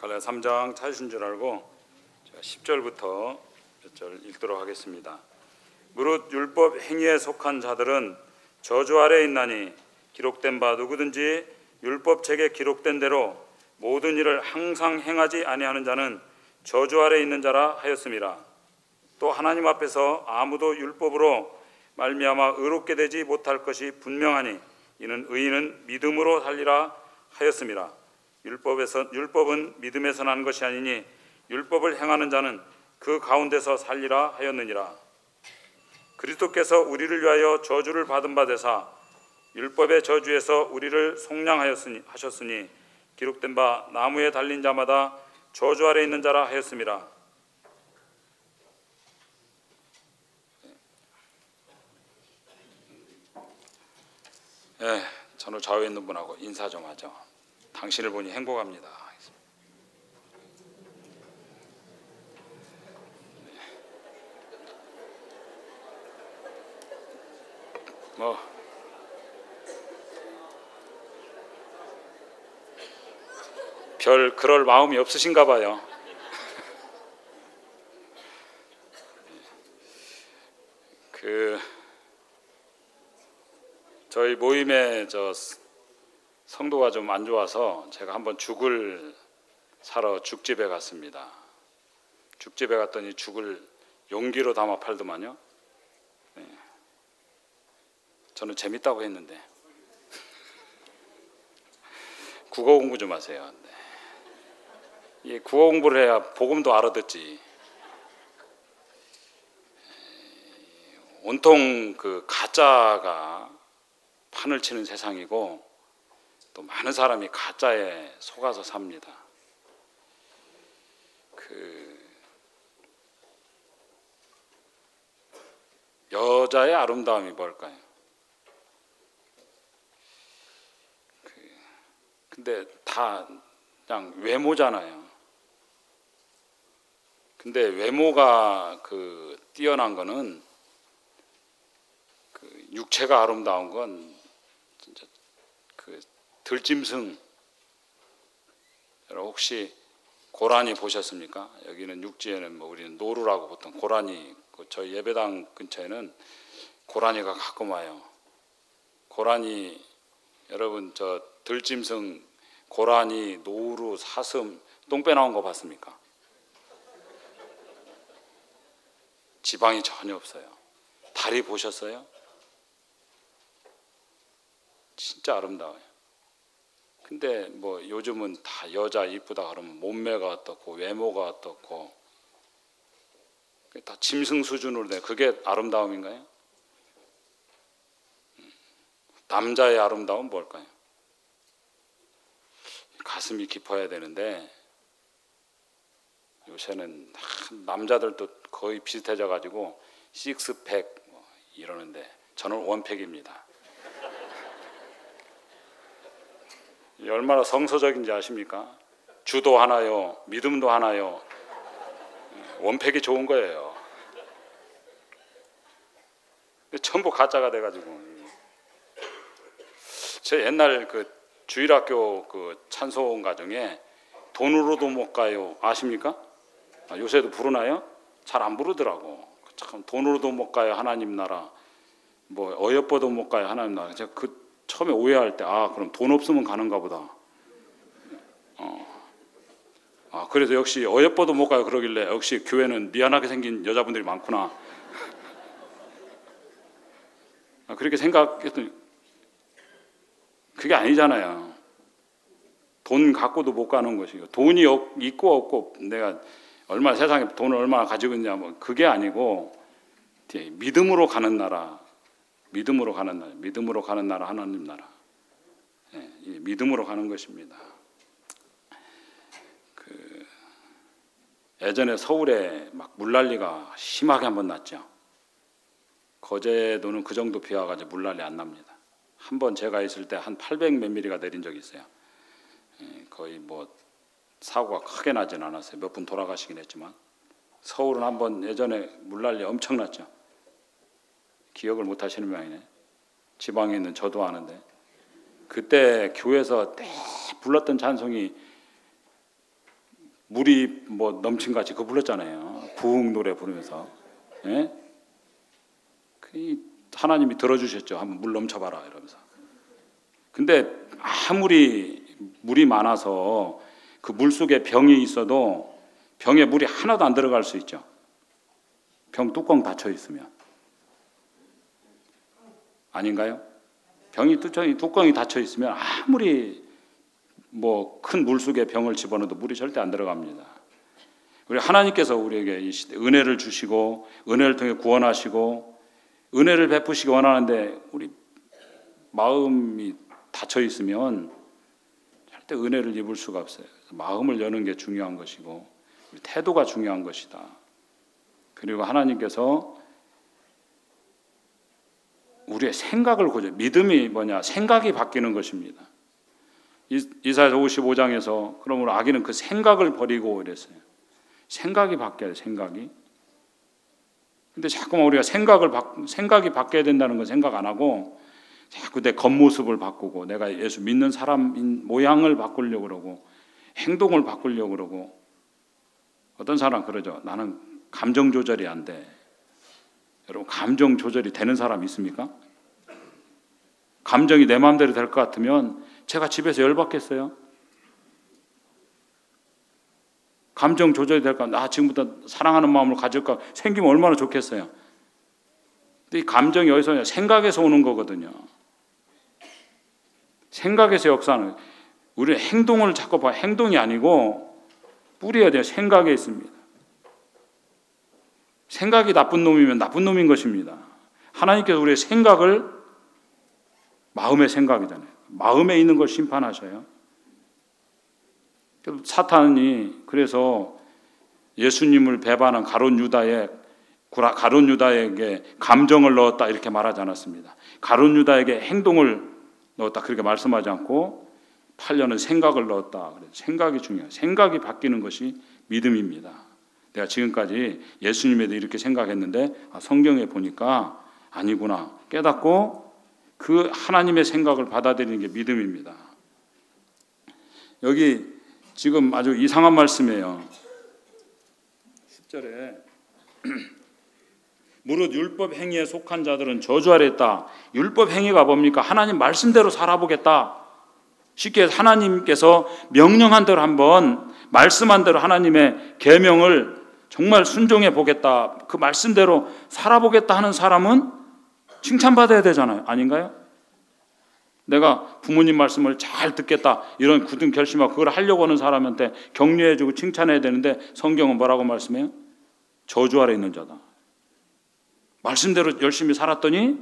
갈라디아 3장 찾으신 줄 알고 제가 10절부터 몇 절 읽도록 하겠습니다. 무릇 율법 행위에 속한 자들은 저주 아래 있나니 기록된 바 누구든지 율법책에 기록된 대로 모든 일을 항상 행하지 아니하는 자는 저주 아래 있는 자라 하였음이라. 또 하나님 앞에서 아무도 율법으로 말미암아 의롭게 되지 못할 것이 분명하니 이는 의인은 믿음으로 살리라 하였음이라. 율법은 믿음에서 난 것이 아니니 율법을 행하는 자는 그 가운데서 살리라 하였느니라. 그리스도께서 우리를 위하여 저주를 받은 바 되사 율법의 저주에서 우리를 속량하셨으니 기록된 바 나무에 달린 자마다 저주 아래 있는 자라 하였음이라. 저는 좌우에 있는 분하고 인사 좀 하죠. 당신을 보니 행복합니다. 별 그럴 마음이 없으신가 봐요. 저희 모임에 성도가 좀 안 좋아서 제가 한번 죽을 사러 죽집에 갔습니다. 죽집에 갔더니 죽을 용기로 담아 팔더만요. 저는 재밌다고 했는데 국어 공부 좀 하세요. 이 국어 공부를 해야 복음도 알아듣지. 온통 그 가짜가 판을 치는 세상이고 또 많은 사람이 가짜에 속아서 삽니다. 여자의 아름다움이 뭘까요? 근데 다 그냥 외모잖아요. 근데 외모가 뛰어난 거는 육체가 아름다운 건 진짜 들짐승. 여러분 혹시 고라니 보셨습니까? 여기는 육지에는 우리는 노루라고 보통 고라니, 저희 예배당 근처에는 고라니가 가끔 와요. 고라니, 여러분 저 들짐승, 고라니, 노루, 사슴 똥 빼나온 거 봤습니까? 지방이 전혀 없어요. 다리 보셨어요? 진짜 아름다워요. 근데 요즘은 다 여자 이쁘다 그러면 몸매가 어떻고 외모가 어떻고 다 짐승 수준으로 돼. 그게 아름다움인가요? 남자의 아름다움은 뭘까요? 가슴이 깊어야 되는데 요새는 남자들도 거의 비슷해져 가지고 식스팩 이러는데 저는 원팩입니다. 얼마나 성서적인지 아십니까? 주도 하나요, 믿음도 하나요. 원팩이 좋은 거예요. 전부 가짜가 돼가지고. 제 옛날 주일학교 찬송가 중에 돈으로도 못 가요 아십니까? 요새도 부르나요? 잘 안 부르더라고. 참 돈으로도 못 가요 하나님 나라. 어여뻐도 못 가요 하나님 나라. 제가 처음에 오해할 때 그럼 돈 없으면 가는가 보다. 그래서 역시 어여뻐도 못 가요 그러길래 역시 교회는 미안하게 생긴 여자분들이 많구나. 그렇게 생각했더니 그게 아니잖아요. 돈 갖고도 못 가는 것이고 돈이 있고 없고 내가 세상에 돈을 얼마나 가지고 있냐 그게 아니고 믿음으로 가는 나라. 믿음으로 가는 나라 하나님 나라. 믿음으로 가는 것입니다. 예전에 서울에 물난리가 심하게 한번 났죠. 거제도는 그 정도 비와 가지고 물난리 안 납니다. 한번 제가 있을 때 한 800 몇 미리가 내린 적이 있어요. 거의 사고가 크게 나진 않았어요. 몇 분 돌아가시긴 했지만 서울은 한번 예전에 물난리 엄청났죠. 기억을 못 하시는 모양이네. 지방에 있는 저도 아는데 그때 교회에서 불렀던 찬송이 물이 뭐 넘친같이 그거 불렀잖아요. 부흥 노래 부르면서. 예? 하나님이 들어주셨죠. 한번 물 넘쳐봐라 이러면서. 근데 아무리 물이 많아서 그 물 속에 병이 있어도 병에 물이 하나도 안 들어갈 수 있죠. 병 뚜껑 닫혀 있으면. 아닌가요? 병이 뚜껑이 닫혀 있으면 아무리 뭐 큰 물 속에 병을 집어넣어도 물이 절대 안 들어갑니다. 우리 하나님께서 우리에게 이 시대 은혜를 주시고 은혜를 통해 구원하시고 은혜를 베푸시기 원하는데 우리 마음이 닫혀 있으면 절대 은혜를 입을 수가 없어요. 마음을 여는 게 중요한 것이고 우리 태도가 중요한 것이다. 그리고 하나님께서 우리의 생각을 고쳐. 믿음이 뭐냐? 생각이 바뀌는 것입니다. 이사야 55장에서 그러므로 악인은 그 생각을 버리고 이랬어요. 생각이 바뀌어요. 생각이. 근데 자꾸만 우리가 생각이 바뀌어야 된다는 건 생각 안 하고 자꾸 내 겉모습을 바꾸고 내가 예수 믿는 사람인 모양을 바꾸려고 그러고 행동을 바꾸려고 그러고 어떤 사람 그러죠. 나는 감정 조절이 안 돼. 여러분 감정 조절이 되는 사람 있습니까? 감정이 내 마음대로 될 것 같으면 제가 집에서 열받겠어요? 감정 조절이 될까? 나 지금부터 사랑하는 마음을 가질까? 생기면 얼마나 좋겠어요. 근데 이 감정이 어디서 오냐? 생각에서 오는 거거든요. 생각에서 역사하는. 우리는 행동을 자꾸 봐. 행동이 아니고 뿌리어야 돼요. 생각에 있습니다. 생각이 나쁜 놈이면 나쁜 놈인 것입니다. 하나님께서 우리의 생각을 마음의 생각이잖아요. 마음에 있는 걸 심판하셔요. 사탄이 그래서 예수님을 배반한 가룟 유다에게 감정을 넣었다 이렇게 말하지 않았습니다. 가룟 유다에게 행동을 넣었다 그렇게 말씀하지 않고 8년은 생각을 넣었다. 생각이 중요해요. 생각이 바뀌는 것이 믿음입니다. 내가 지금까지 예수님에도 이렇게 생각했는데 성경에 보니까 아니구나 깨닫고 그 하나님의 생각을 받아들이는 게 믿음입니다. 여기 지금 아주 이상한 말씀이에요. 10절에 무릇 율법 행위에 속한 자들은 저주 아래 있다. 율법 행위가 뭡니까? 하나님 말씀대로 살아보겠다. 쉽게 하나님께서 명령한 대로 한번 말씀한 대로 하나님의 계명을 정말 순종해 보겠다. 그 말씀대로 살아보겠다 하는 사람은 칭찬받아야 되잖아요. 아닌가요? 내가 부모님 말씀을 잘 듣겠다. 이런 굳은 결심하고 그걸 하려고 하는 사람한테 격려해주고 칭찬해야 되는데 성경은 뭐라고 말씀해요? 저주 아래 있는 자다. 말씀대로 열심히 살았더니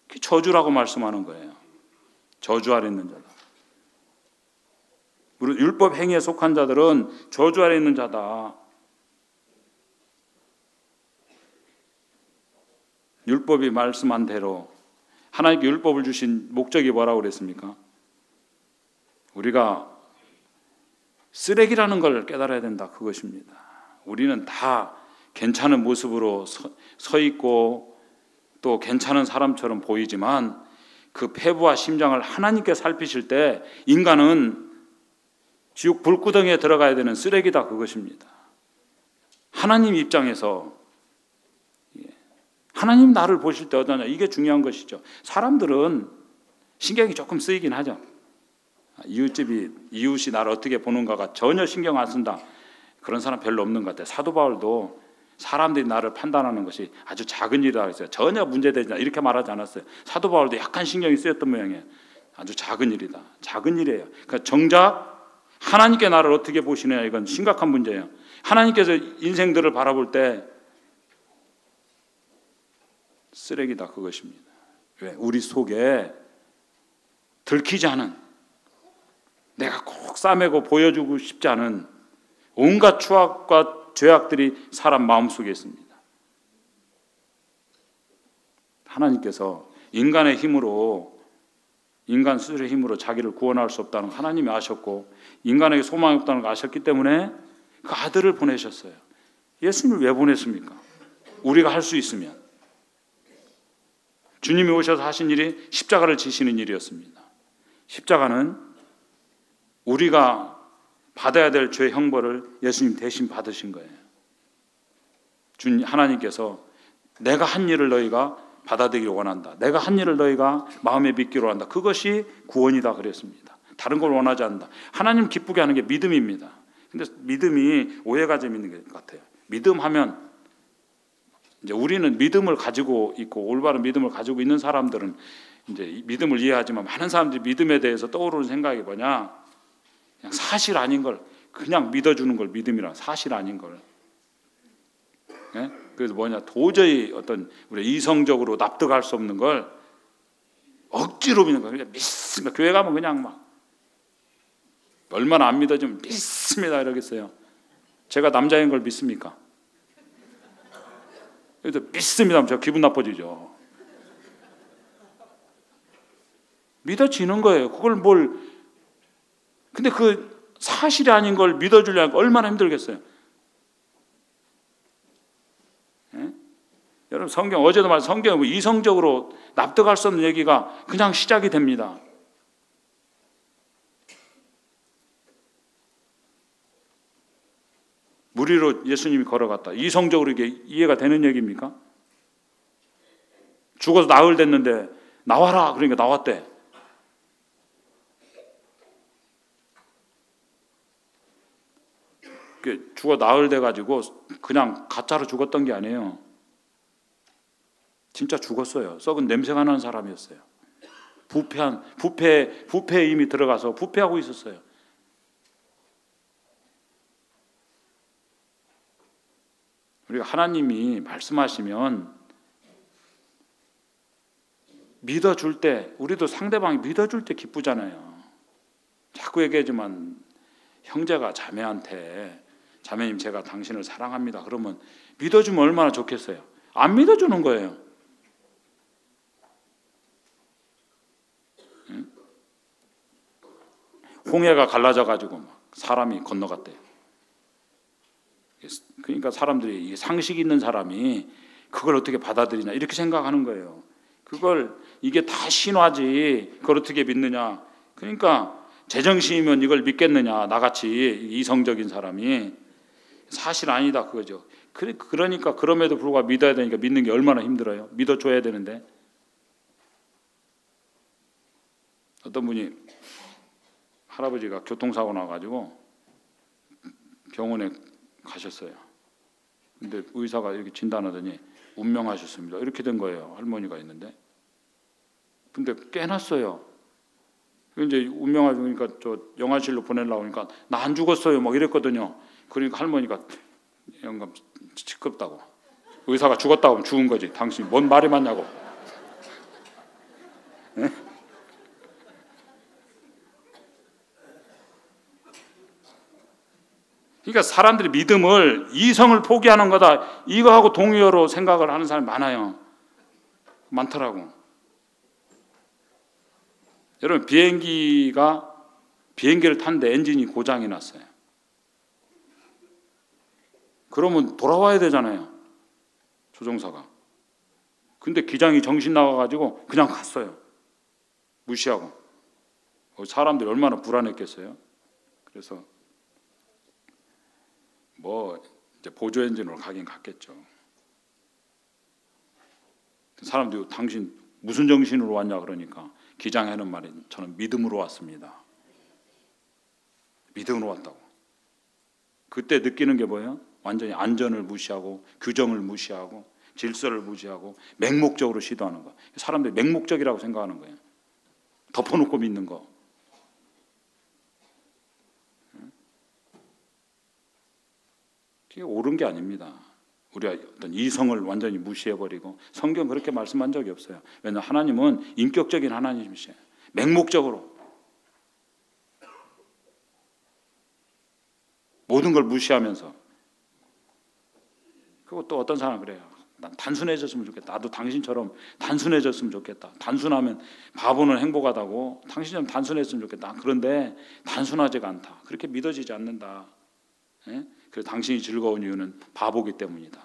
그게 저주라고 말씀하는 거예요. 저주 아래 있는 자다. 그리고 율법 행위에 속한 자들은 저주 아래 있는 자다. 율법이 말씀한 대로 하나님께 율법을 주신 목적이 뭐라고 그랬습니까? 우리가 쓰레기라는 걸 깨달아야 된다. 그것입니다. 우리는 다 괜찮은 모습으로 서 있고 또 괜찮은 사람처럼 보이지만 그 폐부와 심장을 하나님께 살피실 때 인간은 지옥 불구덩이에 들어가야 되는 쓰레기다. 그것입니다. 하나님 입장에서 하나님 나를 보실 때 어떠냐 이게 중요한 것이죠. 사람들은 신경이 조금 쓰이긴 하죠. 이웃이 나를 어떻게 보는가가 전혀 신경 안 쓴다. 그런 사람 별로 없는 것 같아요. 사도 바울도 사람들이 나를 판단하는 것이 아주 작은 일이라고 했어요. 전혀 문제되지 않아 이렇게 말하지 않았어요. 사도 바울도 약간 신경이 쓰였던 모양이에요. 아주 작은 일이다. 작은 일이에요. 그러니까 정작 하나님께 나를 어떻게 보시느냐 이건 심각한 문제예요. 하나님께서 인생들을 바라볼 때 쓰레기다 그것입니다. 왜? 우리 속에 들키지 않은 내가 꼭 싸매고 보여주고 싶지 않은 온갖 추악과 죄악들이 사람 마음속에 있습니다. 하나님께서 인간의 힘으로 인간 스스로의 힘으로 자기를 구원할 수 없다는 거 하나님이 아셨고 인간에게 소망이 없다는 걸 아셨기 때문에 그 아들을 보내셨어요. 예수님을 왜 보냈습니까? 우리가 할 수 있으면. 주님이 오셔서 하신 일이 십자가를 지시는 일이었습니다. 십자가는 우리가 받아야 될 죄 형벌을 예수님 대신 받으신 거예요. 하나님께서 내가 한 일을 너희가 받아들이기 원한다. 내가 한 일을 너희가 마음에 믿기로 한다. 그것이 구원이다 그랬습니다. 다른 걸 원하지 않는다. 하나님 기쁘게 하는 게 믿음입니다. 근데 믿음이 오해가 좀 있는 것 같아요. 믿음하면 이제 우리는 믿음을 가지고 있고 올바른 믿음을 가지고 있는 사람들은 이제 믿음을 이해하지만 많은 사람들이 믿음에 대해서 떠오르는 생각이 뭐냐? 그냥 사실 아닌 걸 그냥 믿어주는 걸 믿음이라 사실 아닌 걸. 예? 그래서 뭐냐? 도저히 어떤 우리 이성적으로 납득할 수 없는 걸 억지로 믿는 거예요. 그냥 믿습니다. 교회 가면 그냥 막 얼마나 안 믿어지면 믿습니다 이러겠어요. 제가 남자인 걸 믿습니까? 그래서 믿습니다 하면 제가 기분 나빠지죠. 믿어지는 거예요. 그걸 뭘 근데 그 사실이 아닌 걸 믿어주려니까 얼마나 힘들겠어요. 예? 여러분 성경 어제도 말씀 성경은 이성적으로 납득할 수 없는 얘기가 그냥 시작이 됩니다. 무리로 예수님이 걸어갔다. 이성적으로 이게 이해가 되는 얘기입니까? 죽어서 나흘 됐는데 나와라 그러니까 나왔대. 죽어 나흘 돼가지고 그냥 가짜로 죽었던 게 아니에요. 진짜 죽었어요. 썩은 냄새가 나는 사람이었어요. 부패에 이미 들어가서 부패하고 있었어요. 우리가 하나님이 말씀하시면 믿어줄 때 우리도 상대방이 믿어줄 때 기쁘잖아요. 자꾸 얘기하지만 형제가 자매한테 자매님 제가 당신을 사랑합니다. 그러면 믿어주면 얼마나 좋겠어요. 안 믿어주는 거예요. 응? 홍해가 갈라져 가지고 사람이 건너갔대요. 그러니까 사람들이 상식 있는 사람이 그걸 어떻게 받아들이냐 이렇게 생각하는 거예요. 그걸 이게 다 신화지 그걸 어떻게 믿느냐. 그러니까 제정신이면 이걸 믿겠느냐. 나같이 이성적인 사람이 사실 아니다 그거죠. 그러니까 그럼에도 불구하고 믿어야 되니까 믿는 게 얼마나 힘들어요. 믿어줘야 되는데. 어떤 분이 할아버지가 교통사고 나가지고 병원에 가셨어요. 근데 의사가 이렇게 진단하더니 운명하셨습니다. 이렇게 된 거예요. 할머니가 있는데. 근데 깨났어요. 이제 운명하니까 저 영화실로 보내려고 하니까 나 안 죽었어요. 막 이랬거든요. 그러니까 할머니가 영감 시끄럽다고. 의사가 죽었다고 하면 죽은 거지. 당신이 뭔 말이 맞냐고. 네? 그러니까 사람들이 믿음을 이성을 포기하는 거다 이거하고 동의어로 생각을 하는 사람이 많아요. 많더라고. 여러분 비행기를 탔는데 엔진이 고장이 났어요. 그러면 돌아와야 되잖아요. 조종사가. 근데 기장이 정신 나가가지고 그냥 갔어요. 무시하고. 사람들이 얼마나 불안했겠어요. 그래서 이제 보조 엔진으로 가긴 갔겠죠. 사람들이 당신 무슨 정신으로 왔냐 그러니까 기장이 하는 말이 저는 믿음으로 왔습니다. 믿음으로 왔다고. 그때 느끼는 게 뭐예요? 완전히 안전을 무시하고 규정을 무시하고 질서를 무시하고 맹목적으로 시도하는 거. 사람들이 맹목적이라고 생각하는 거예요. 덮어놓고 믿는 거. 그게 옳은 게 아닙니다. 우리가 어떤 이성을 완전히 무시해버리고 성경 그렇게 말씀한 적이 없어요. 왜냐하면 하나님은 인격적인 하나님이시에요. 맹목적으로 모든 걸 무시하면서. 그리고 또 어떤 사람은 그래요. 난 단순해졌으면 좋겠다. 나도 당신처럼 단순해졌으면 좋겠다. 단순하면 바보는 행복하다고. 당신처럼 단순했으면 좋겠다. 그런데 단순하지가 않다. 그렇게 믿어지지 않는다. 예? 그래서 당신이 즐거운 이유는 바보기 때문이다.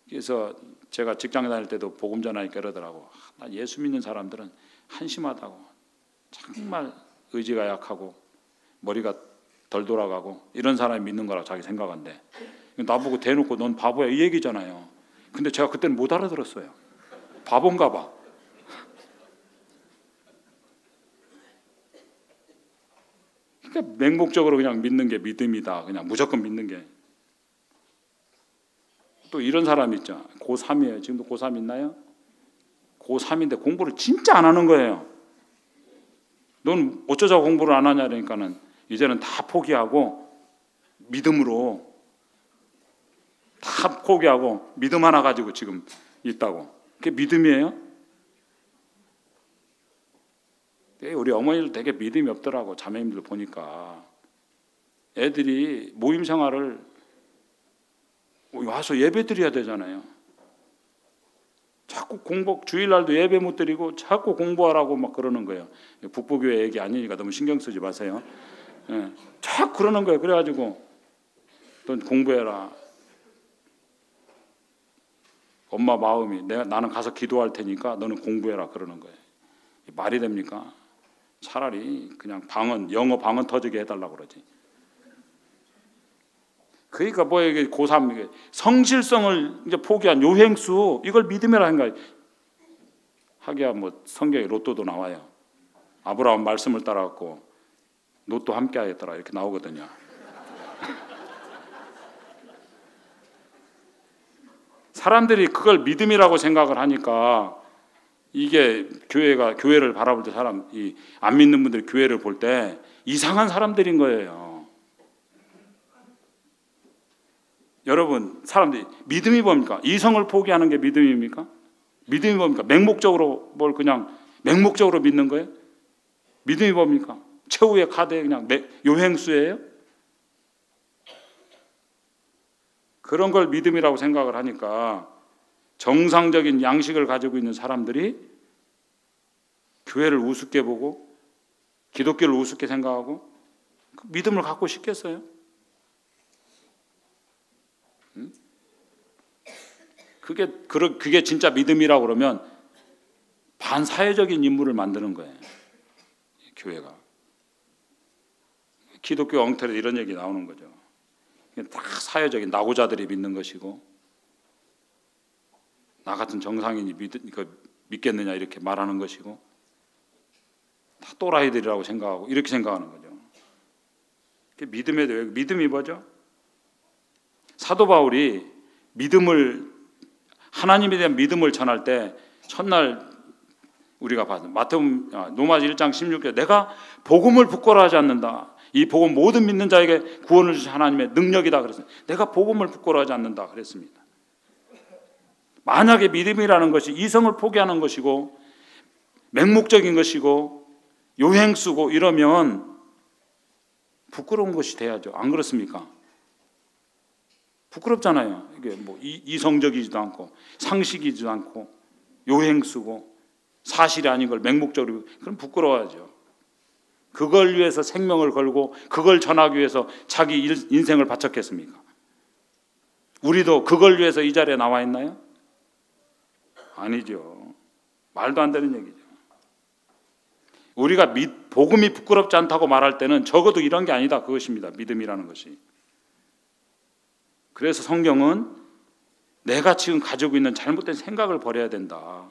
그래서 제가 직장 다닐 때도 복음 전하니까 이러더라고. 나 예수 믿는 사람들은 한심하다고. 정말 의지가 약하고 머리가 덜 돌아가고 이런 사람이 믿는 거라고 자기 생각한대. 나보고 대놓고 넌 바보야 이 얘기잖아요. 근데 제가 그때는 못 알아들었어요. 바본가 봐. 그러니까 맹목적으로 그냥 믿는 게 믿음이다. 그냥 무조건 믿는 게. 또 이런 사람 있죠. 고3이에요. 지금도 고3 있나요? 고3인데 공부를 진짜 안 하는 거예요. 넌 어쩌자고 공부를 안 하냐 그러니까는 이제는 다 포기하고 믿음으로 다 포기하고 믿음 하나 가지고 지금 있다고. 그게 믿음이에요? 우리 어머니들 되게 믿음이 없더라고. 자매님들 보니까 애들이 모임 생활을 와서 예배 드려야 되잖아요. 자꾸 주일날도 예배 못 드리고 자꾸 공부하라고 막 그러는 거예요. 북부교회 얘기 아니니까 너무 신경 쓰지 마세요. 예, 자꾸 그러는 거예요. 그래가지고 넌 공부해라. 엄마 마음이 나는 가서 기도할 테니까 너는 공부해라 그러는 거예요. 말이 됩니까? 차라리 그냥 영어 방언 터지게 해달라고 그러지. 그러니까 뭐 이게 고3 성실성을 이제 포기한 요행수 이걸 믿음이라 한 거예요. 하기야 뭐 성경에 로또도 나와요. 아브라함 말씀을 따라갖고 로또 함께 하였더라 이렇게 나오거든요. 사람들이 그걸 믿음이라고 생각을 하니까 이게 교회를 바라볼 때 안 믿는 분들이 교회를 볼 때 이상한 사람들인 거예요. 여러분, 사람들이 믿음이 뭡니까? 이성을 포기하는 게 믿음입니까? 믿음이 뭡니까? 맹목적으로 뭘 그냥 맹목적으로 믿는 거예요? 믿음이 뭡니까? 최후의 카드에 그냥 요행수예요? 그런 걸 믿음이라고 생각을 하니까 정상적인 양식을 가지고 있는 사람들이 교회를 우습게 보고 기독교를 우습게 생각하고 그 믿음을 갖고 싶겠어요? 그게 진짜 믿음이라고 그러면 반사회적인 인물을 만드는 거예요. 교회가. 기독교 엉터리 이런 얘기 나오는 거죠. 다 사회적인 낙오자들이 믿는 것이고 나 같은 정상인이 믿겠느냐 이렇게 말하는 것이고 다 또라이들이라고 생각하고 이렇게 생각하는 거죠. 믿음이 뭐죠? 사도 바울이 하나님에 대한 믿음을 전할 때 첫날 우리가 봤던 로마서 1장 16절 내가 복음을 부끄러워하지 않는다. 이 복음 모든 믿는 자에게 구원을 주신 하나님의 능력이다 그랬습니다. 내가 복음을 부끄러워하지 않는다 그랬습니다. 만약에 믿음이라는 것이 이성을 포기하는 것이고 맹목적인 것이고 요행수고 이러면 부끄러운 것이 돼야죠. 안 그렇습니까? 부끄럽잖아요. 이게 뭐 이성적이지도 않고 상식이지도 않고 요행수고 사실이 아닌 걸 맹목적으로 그럼 부끄러워하죠. 그걸 위해서 생명을 걸고 그걸 전하기 위해서 자기 인생을 바쳤겠습니까? 우리도 그걸 위해서 이 자리에 나와 있나요? 아니죠. 말도 안 되는 얘기죠. 우리가 복음이 부끄럽지 않다고 말할 때는 적어도 이런 게 아니다 그것입니다. 믿음이라는 것이. 그래서 성경은 내가 지금 가지고 있는 잘못된 생각을 버려야 된다.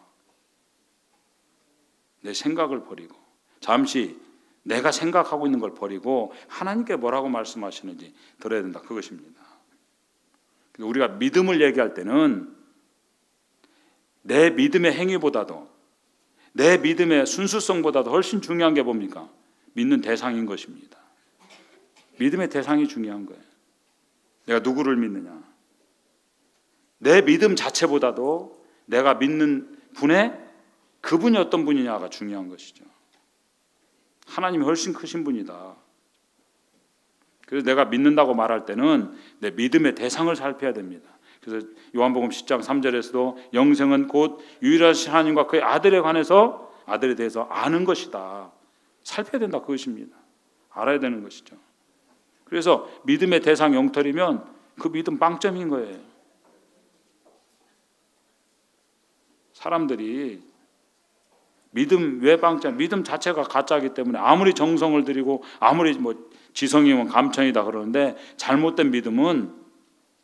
내 생각을 버리고 잠시 내가 생각하고 있는 걸 버리고 하나님께 뭐라고 말씀하시는지 들어야 된다. 그것입니다. 우리가 믿음을 얘기할 때는 내 믿음의 행위보다도 내 믿음의 순수성보다도 훨씬 중요한 게 뭡니까? 믿는 대상인 것입니다. 믿음의 대상이 중요한 거예요. 내가 누구를 믿느냐. 내 믿음 자체보다도 내가 믿는 그분이 어떤 분이냐가 중요한 것이죠. 하나님이 훨씬 크신 분이다. 그래서 내가 믿는다고 말할 때는 내 믿음의 대상을 살펴야 됩니다. 그래서 요한복음 10장 3절에서도 영생은 곧 유일하신 하나님과 그의 아들에 대해서 아는 것이다. 살펴야 된다 그것입니다. 알아야 되는 것이죠. 그래서 믿음의 대상 영털이면 그 믿음 빵점인 거예요. 사람들이 믿음 외방자, 믿음 자체가 가짜이기 때문에 아무리 정성을 들이고 아무리 지성이면 감천이다 그러는데 잘못된 믿음은,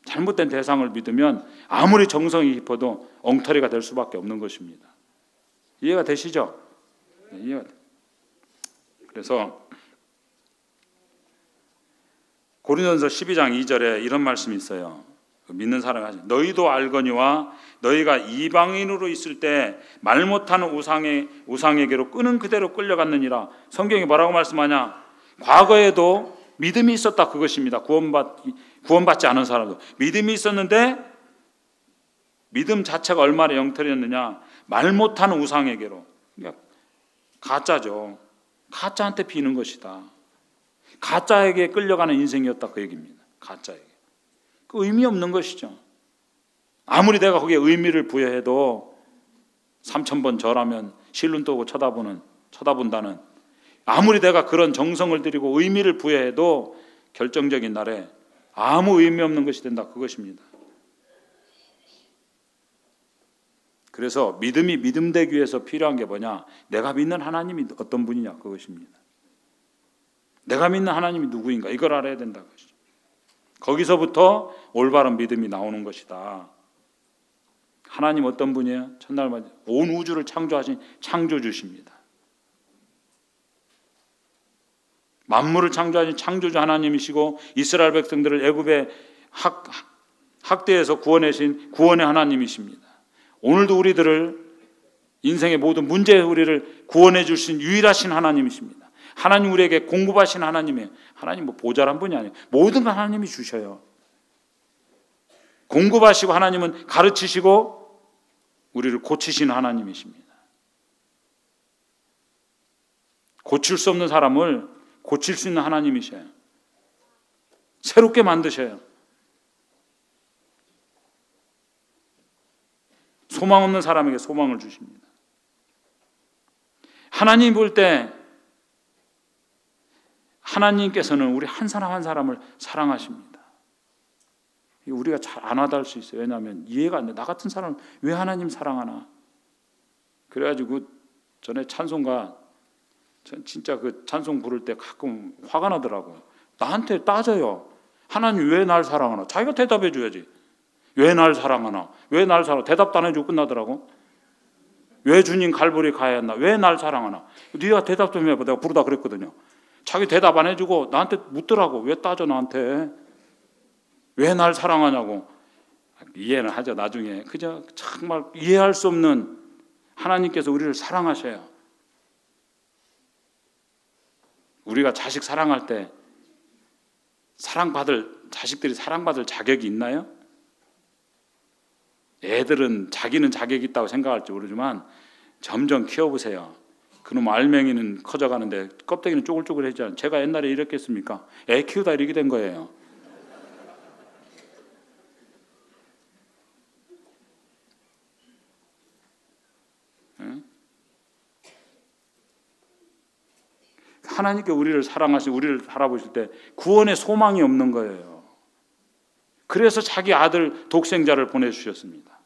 잘못된 대상을 믿으면 아무리 정성이 깊어도 엉터리가 될 수밖에 없는 것입니다. 이해가 되시죠? 네, 이해가 돼요. 그래서 고린도전서 12장 2절에 이런 말씀이 있어요. 믿는 사람이 하시, 너희도 알거니와 너희가 이방인으로 있을 때 말 못하는 우상에게로 끄는 그대로 끌려갔느니라. 성경이 뭐라고 말씀하냐? 과거에도 믿음이 있었다, 그것입니다. 구원받지 않은 사람도 믿음이 있었는데 믿음 자체가 얼마나 영털이었느냐? 말 못하는 우상에게로, 그러니까 가짜죠. 가짜한테 비는 것이다. 가짜에게 끌려가는 인생이었다, 그 얘기입니다. 가짜에게. 그 의미 없는 것이죠. 아무리 내가 거기에 의미를 부여해도 3,000번 절하면 실눈 뜨고 쳐다본다는, 아무리 내가 그런 정성을 들이고 의미를 부여해도 결정적인 날에 아무 의미 없는 것이 된다, 그것입니다. 그래서 믿음이 믿음되기 위해서 필요한 게 뭐냐? 내가 믿는 하나님이 어떤 분이냐, 그것입니다. 내가 믿는 하나님이 누구인가, 이걸 알아야 된다, 그것이죠. 거기서부터 올바른 믿음이 나오는 것이다. 하나님 어떤 분이에요? 첫날 온 우주를 창조하신 창조주십니다. 만물을 창조하신 창조주 하나님이시고 이스라엘 백성들을 애굽의 학대에서 구원하신 구원의 하나님이십니다. 오늘도 우리들을, 인생의 모든 문제에 우리를 구원해 주신 유일하신 하나님이십니다. 하나님 우리에게 공급하신 하나님이에요. 하나님 모자란 분이 아니에요. 모든 걸 하나님이 주셔요. 공급하시고 하나님은 가르치시고 우리를 고치시는 하나님이십니다. 고칠 수 없는 사람을 고칠 수 있는 하나님이셔요. 새롭게 만드셔요. 소망 없는 사람에게 소망을 주십니다. 하나님 볼 때 하나님께서는 우리 한 사람 한 사람을 사랑하십니다. 우리가 잘 안 와닿을 수 있어요. 왜냐하면 이해가 안 돼. 나 같은 사람을 왜 하나님 사랑하나? 그래가지고 전에 찬송가, 전 진짜 그 찬송 부를 때 가끔 화가 나더라고요. 나한테 따져요. 하나님 왜 날 사랑하나? 자기가 대답해 줘야지. 왜 날 사랑하나? 왜 날 사랑하나? 대답도 안 해주고 끝나더라고. 왜 주님 갈보리 가야 했나? 왜 날 사랑하나? 네가 대답 좀 해봐. 내가 부르다 그랬거든요. 자기 대답 안 해주고 나한테 묻더라고. 왜 따져 나한테? 왜 날 사랑하냐고. 이해는 하죠, 나중에. 그저 정말 이해할 수 없는 하나님께서 우리를 사랑하셔요. 우리가 자식 사랑할 때 자식들이 사랑받을 자격이 있나요? 애들은 자기는 자격이 있다고 생각할지 모르지만 점점 키워보세요. 그놈 알맹이는 커져가는데 껍데기는 쪼글쪼글해지잖아요. 제가 옛날에 이렇게 했습니까? 애 키우다 이렇게 된 거예요. 하나님께 우리를 사랑하시고 우리를 바라보실 때 구원의 소망이 없는 거예요. 그래서 자기 아들 독생자를 보내주셨습니다.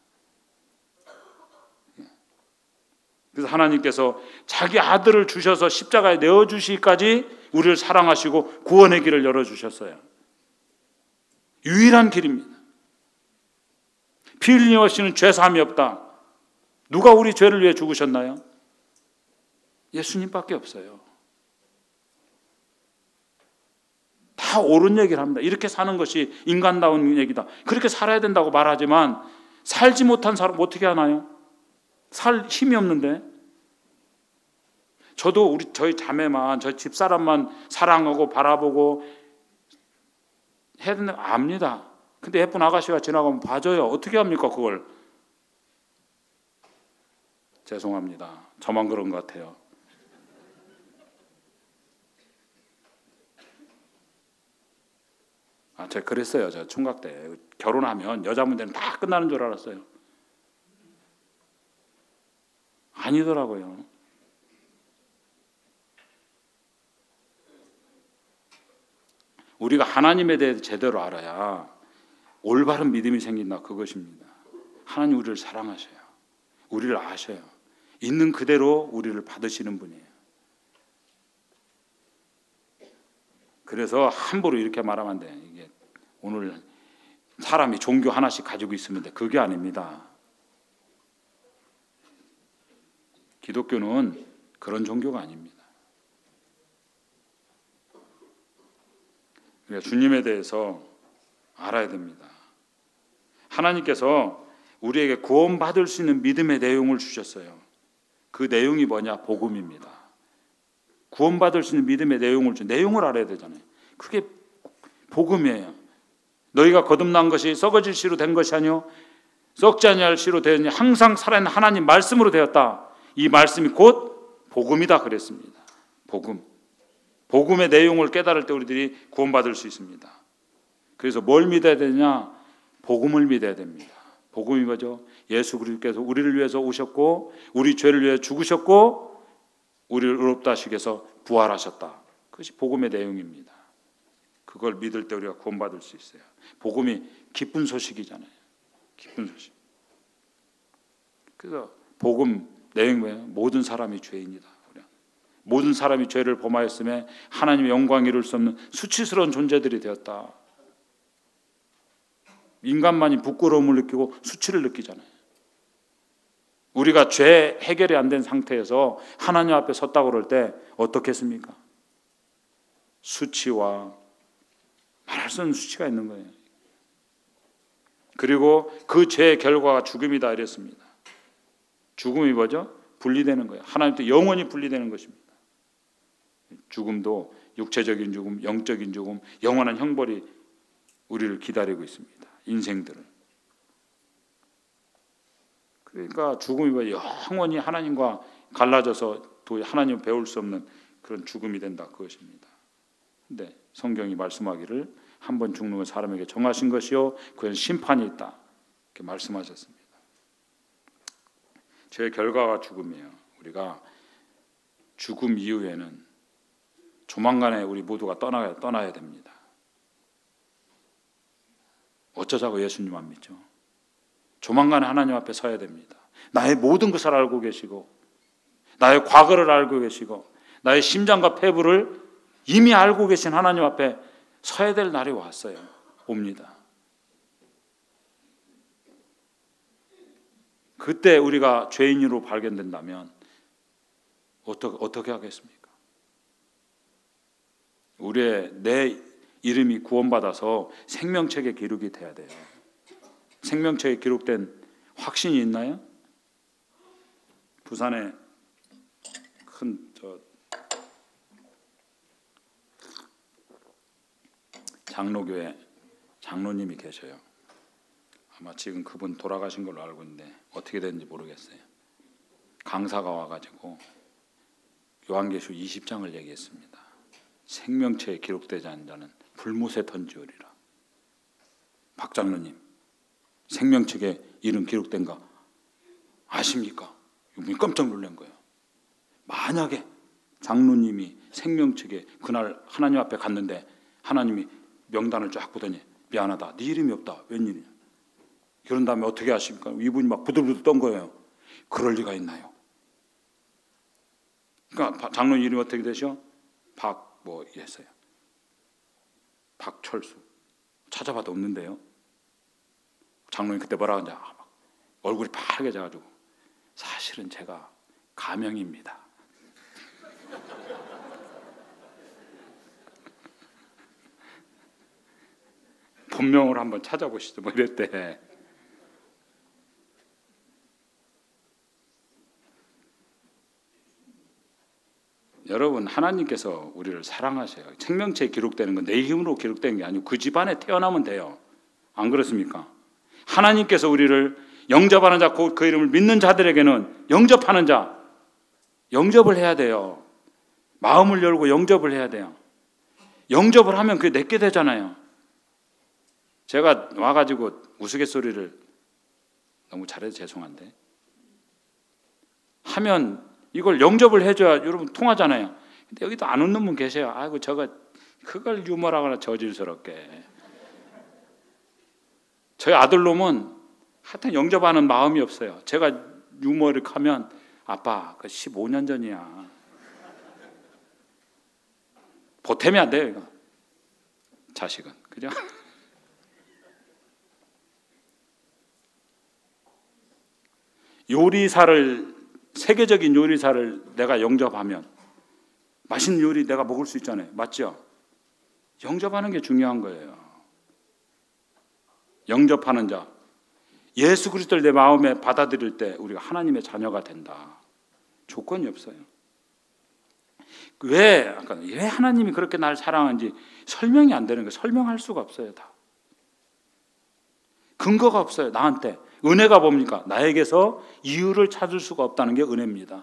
그래서 하나님께서 자기 아들을 주셔서 십자가에 내어주시기까지 우리를 사랑하시고 구원의 길을 열어주셨어요. 유일한 길입니다. 피 흘림 없이는 죄사함이 없다. 누가 우리 죄를 위해 죽으셨나요? 예수님밖에 없어요. 다 옳은 얘기를 합니다. 이렇게 사는 것이 인간다운 얘기다. 그렇게 살아야 된다고 말하지만 살지 못한 사람 어떻게 하나요? 살 힘이 없는데. 저도 저희 자매만, 저희 집사람만 사랑하고 바라보고 해야 된다고 압니다. 근데 예쁜 아가씨가 지나가면 봐줘요. 어떻게 합니까 그걸? 죄송합니다. 저만 그런 것 같아요. 제가 그랬어요. 저 총각 때 결혼하면 여자 문제는 다 끝나는 줄 알았어요. 아니더라고요. 우리가 하나님에 대해 제대로 알아야 올바른 믿음이 생긴다, 그것입니다. 하나님 우리를 사랑하셔요. 우리를 아셔요. 있는 그대로 우리를 받으시는 분이에요. 그래서 함부로 이렇게 말하면 안 돼요. 이게 오늘 사람이 종교 하나씩 가지고 있으면 돼. 그게 아닙니다. 기독교는 그런 종교가 아닙니다. 그러니까 주님에 대해서 알아야 됩니다. 하나님께서 우리에게 구원받을 수 있는 믿음의 내용을 주셨어요. 그 내용이 뭐냐? 복음입니다. 구원받을 수 있는 믿음의 내용을 알아야 되잖아요. 그게 복음이에요. 너희가 거듭난 것이 썩어질 씨로 된 것이 아니요 썩지 아니할 씨로 되었니 항상 살아있는 하나님 말씀으로 되었다. 이 말씀이 곧 복음이다 그랬습니다. 복음의 내용을 깨달을 때 우리들이 구원받을 수 있습니다. 그래서 뭘 믿어야 되냐? 복음을 믿어야 됩니다. 복음이 뭐죠? 예수 그리스도께서 우리를 위해서 오셨고 우리 죄를 위해 죽으셨고 우리를 의롭다 하시기 위해서 부활하셨다. 그것이 복음의 내용입니다. 그걸 믿을 때 우리가 구원받을 수 있어요. 복음이 기쁜 소식이잖아요. 기쁜 소식. 그래서 복음 내용이 뭐예요? 모든 사람이 죄인이다. 모든 사람이 죄를 범하였음에 하나님의 영광을 이룰 수 없는 수치스러운 존재들이 되었다. 인간만이 부끄러움을 느끼고 수치를 느끼잖아요. 우리가 죄 해결이 안 된 상태에서 하나님 앞에 섰다고 그럴 때 어떻게 했습니까? 수치와 말할 수 없는 수치가 있는 거예요. 그리고 그 죄의 결과가 죽음이다 이랬습니다. 죽음이 뭐죠? 분리되는 거예요. 하나님께 영원히 분리되는 것입니다. 죽음도 육체적인 죽음, 영적인 죽음, 영원한 형벌이 우리를 기다리고 있습니다. 인생들을. 그러니까 죽음이 뭐예요? 영원히 하나님과 갈라져서 도저히 하나님을 배울 수 없는 그런 죽음이 된다 그것입니다. 근데 성경이 말씀하기를 한 번 죽는 건 사람에게 정하신 것이요 그건 심판이 있다 이렇게 말씀하셨습니다. 죄의 결과가 죽음이에요. 우리가 죽음 이후에는 조만간에 우리 모두가 떠나야 됩니다. 어쩌자고 예수님 안 믿죠? 조만간에 하나님 앞에 서야 됩니다. 나의 모든 것을 알고 계시고 나의 과거를 알고 계시고 나의 심장과 폐부를 이미 알고 계신 하나님 앞에 서야 될 날이 왔어요. 옵니다. 그때 우리가 죄인으로 발견된다면 어떻게 하겠습니까? 내 이름이 구원받아서 생명책에 기록이 돼야 돼요. 생명책에 기록된 확신이 있나요? 부산에 큰 장로교회 장로님이 계셔요. 아마 지금 그분 돌아가신 걸로 알고 있는데 어떻게 됐는지 모르겠어요. 강사가 와가지고 요한계시록 20장을 얘기했습니다. 생명체에 기록되지 않은 자는 불못에 던지우리라. 박 장로님, 생명책에 이름 기록된가 아십니까? 깜짝 놀란 거예요. 만약에 장로님이 생명책에 그날 하나님 앞에 갔는데 하나님이 명단을 쫙 보더니 미안하다, 네 이름이 없다, 웬일이냐? 그런 다음에 어떻게 하십니까? 이분이 막 부들부들 떤 거예요. 그럴 리가 있나요? 그러니까 장로님 이름이 어떻게 되셔? 이랬어요. 박철수. 찾아봐도 없는데요. 장로님 그때 뭐라 하냐? 얼굴이 파래져가지고 사실은 제가 가명입니다. 본명을 한번 찾아보시죠. 이랬대. 여러분, 하나님께서 우리를 사랑하셔요. 생명체에 기록되는 건 내 힘으로 기록되는 게 아니고 그 집안에 태어나면 돼요. 안 그렇습니까? 하나님께서 우리를 영접하는 자, 그 이름을 믿는 자들에게는 영접하는 자, 영접을 해야 돼요. 마음을 열고 영접을 해야 돼요. 영접을 하면 그게 내게 되잖아요. 제가 와가지고 우스갯소리를 너무 잘해서 죄송한데 하면 이걸 영접을 해줘야 여러분 통하잖아요. 근데 여기도 안 웃는 분 계세요. 아이고 저거 그걸 유머라거나 저질스럽게. 저희 아들놈은 하여튼 영접하는 마음이 없어요. 제가 유머를 하면 아빠, 그 15년 전이야. 보탬이 안 돼요, 이거. 자식은. 그죠? 요리사를, 세계적인 요리사를 내가 영접하면 맛있는 요리 내가 먹을 수 있잖아요. 맞죠? 영접하는 게 중요한 거예요. 영접하는 자. 예수 그리스도를 내 마음에 받아들일 때 우리가 하나님의 자녀가 된다. 조건이 없어요. 왜 하나님이 그렇게 날 사랑하는지 설명이 안 되는 거예요. 설명할 수가 없어요. 다. 근거가 없어요. 나한테. 은혜가 뭡니까? 나에게서 이유를 찾을 수가 없다는 게 은혜입니다.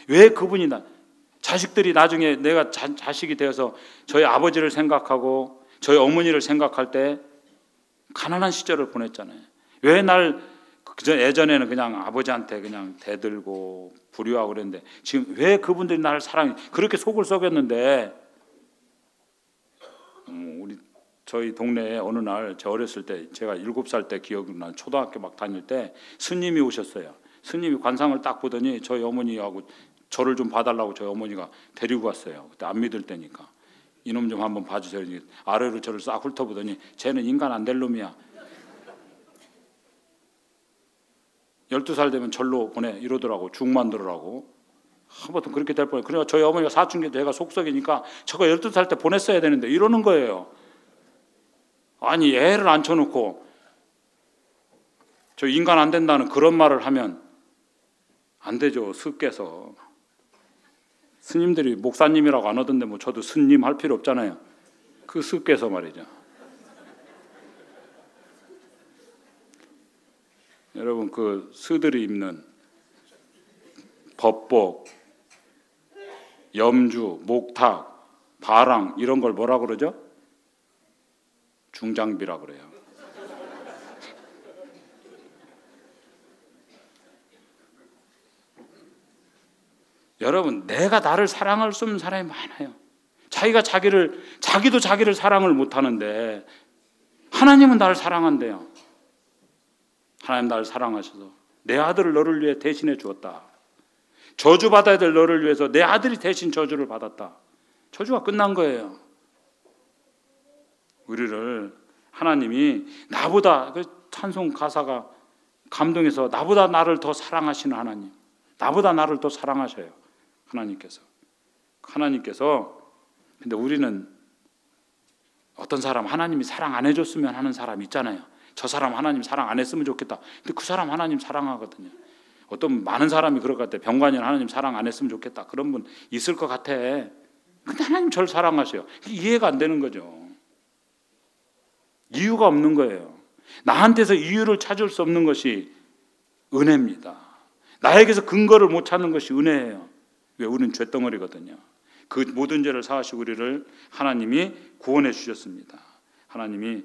왜 그분이 자식들이 나중에 내가 자식이 되어서 저희 아버지를 생각하고 저희 어머니를 생각할 때 가난한 시절을 보냈잖아요. 왜 예전에는 그냥 아버지한테 그냥 대들고 불효하고 그랬는데 지금 왜 그분들이 나를 사랑해? 그렇게 속을 썩였는데 저희 동네에 어느 날 저 어렸을 때 제가 7살 때 기억이 나는 초등학교 막 다닐 때 스님이 오셨어요. 스님이 관상을 딱 보더니 저희 어머니하고 저를 좀 봐달라고 저희 어머니가 데리고 갔어요. 그때 안 믿을 때니까. 이놈 좀 한번 봐주세요. 아래로 저를 싹 훑어보더니 쟤는 인간 안 될 놈이야. 12살 되면 절로 보내 이러더라고. 죽 만들으라고. 아무튼 그렇게 될 뻔해요. 그러니까 저희 어머니가 사춘기 때 제가 속썩이니까 저거 12살 때 보냈어야 되는데 이러는 거예요. 아니 애를 앉혀놓고 저 인간 안 된다는 그런 말을 하면 안 되죠. 스께서. 스님들이 목사님이라고 안 하던데 뭐 저도 스님 할 필요 없잖아요. 그 스께서 말이죠. 여러분 그 스들이 입는 법복, 염주, 목탁, 바랑 이런 걸 뭐라 그러죠? 중장비라 그래요. 여러분 내가 나를 사랑할 수 없는 사람이 많아요. 자기도 자기를 사랑을 못하는데 하나님은 나를 사랑한대요. 하나님 나를 사랑하셔서 내 아들을 너를 위해 대신해 주었다. 저주받아야 될 너를 위해서 내 아들이 대신 저주를 받았다. 저주가 끝난 거예요. 우리를 하나님이 나보다 그 찬송 가사가 감동해서 나보다 나를 더 사랑하시는 하나님, 나보다 나를 더 사랑하셔요. 하나님께서 근데 우리는 어떤 사람 하나님이 사랑 안 해줬으면 하는 사람 있잖아요. 저 사람 하나님 사랑 안 했으면 좋겠다. 근데 그 사람 하나님 사랑하거든요. 어떤 많은 사람이 그럴 것 같아요. 병관이는 하나님 사랑 안 했으면 좋겠다. 그런 분 있을 것 같아. 근데 하나님 저를 사랑하셔요. 이해가 안 되는 거죠. 이유가 없는 거예요. 나한테서 이유를 찾을 수 없는 것이 은혜입니다. 나에게서 근거를 못 찾는 것이 은혜예요. 왜? 우리는 죄덩어리거든요. 그 모든 죄를 사하시고 우리를 하나님이 구원해 주셨습니다. 하나님이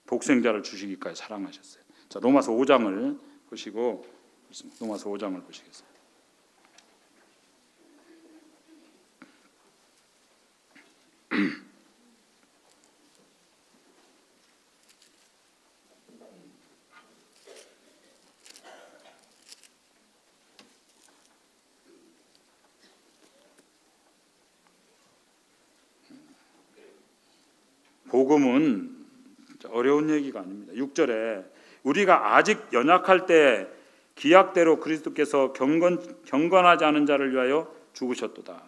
독생자를 주시기까지 사랑하셨어요. 자, 로마서 5장을 보시고 로마서 5장을 보시겠습니다. 복음은 어려운 얘기가 아닙니다. 6절에 우리가 아직 연약할 때 기약대로 그리스도께서 경건하지 않은 자를 위하여 죽으셨도다.